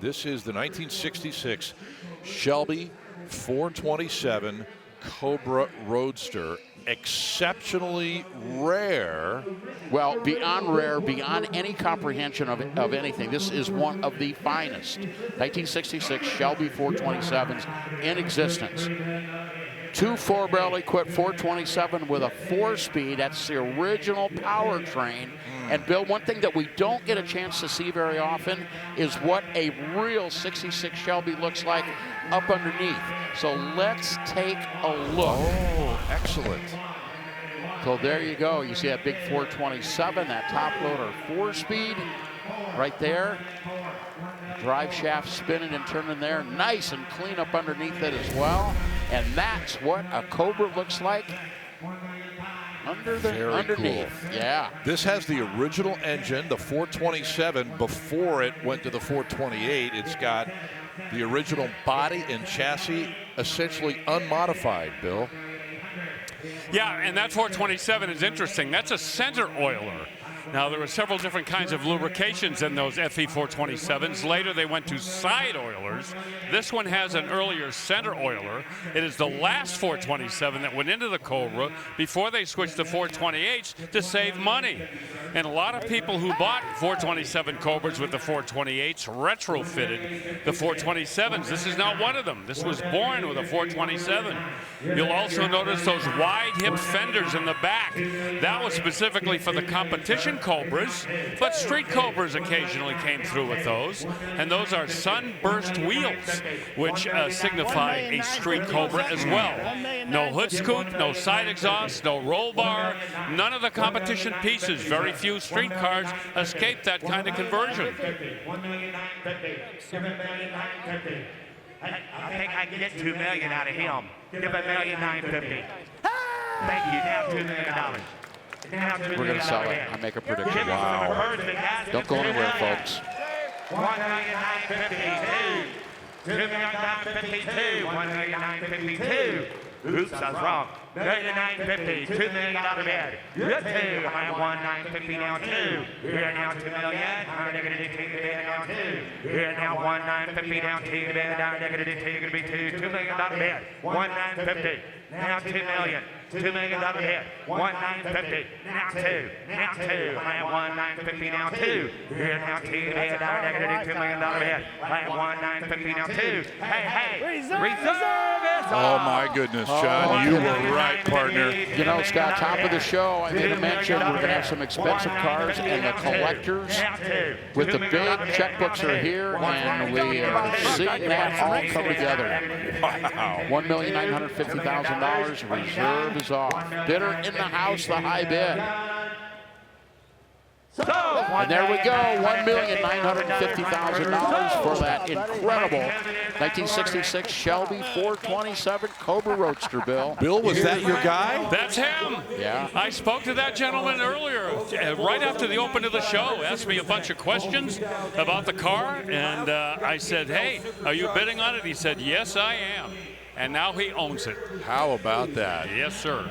This is the 1966 Shelby 427 Cobra Roadster. Exceptionally rare. Well, beyond rare, beyond any comprehension of anything. This is one of the finest 1966 Shelby 427s in existence. Two four-barrel equipped 427 with a 4-speed. That's the original powertrain. And Bill, one thing that we don't get a chance to see very often is what a real 66 Shelby looks like up underneath. So let's take a look. Oh, excellent. So there you go. You see that big 427, that top loader 4-speed right there. Drive shaft spinning and turning there. Nice and clean up underneath it as well. And that's what a Cobra looks like underneath. Cool. Yeah. This has the original engine, the 427, before it went to the 428. It's got the original body and chassis essentially unmodified, Bill. Yeah, and that 427 is interesting. That's a center oiler. Now, there were several different kinds of lubrications in those FE 427s. Later, they went to side oilers. This one has an earlier center oiler. It is the last 427 that went into the Cobra before they switched to 428s to save money. And a lot of people who bought 427 Cobras with the 428s retrofitted the 427s. This is not one of them. This was born with a 427. You'll also notice those wide hip fenders in the back. That was specifically for the competition Cobras, but street Cobras occasionally came through with those. And those are sunburst wheels, which signify a street Cobra as well. No hood scoop, no side exhaust, no roll bar, none of the competition pieces. Very few street cars escape that kind of conversion. I think I can get $2 million out of him. Give $1,950,000. Thank you. Now $2 million. We're going to sell it. I make a prediction. Wow. Don't go anywhere, folks. $1,952,000. $2,952,000. $1,952,000. Oops, I was wrong. $1,950,000. $2 million bid. You're two. I am $1,950,000 now two. Here now $2 million. I'm going to take the bid now two. Here now $1,950,000 down to the bid. I'm going to take it be $2 million bid. $1,950,000. Now $2 million. $2 million bid. $1,950,000. Now two. Now two. I am $1,950,000 now two. Here now $2 million. I'm going to take $2 million bid. I am $1,950,000 now two. Hey, reserve is Oh my goodness, John, you were right, partner. You know, Scott, top of the show, I made a mention we're going to have some expensive cars, and the collectors with the big checkbooks are here, and we are seeing that all come together. Wow. $1,950,000, reserve is off. Bidder in the house, the high bid. And there we go, $1,950,000 for that incredible 1966 Shelby 427 Cobra Roadster, Bill. Bill, was that your guy? That's him. Yeah. I spoke to that gentleman earlier, right after the open of the show. Asked me a bunch of questions about the car, and I said, hey, are you bidding on it? He said, yes, I am. And now he owns it. How about that? Yes, sir.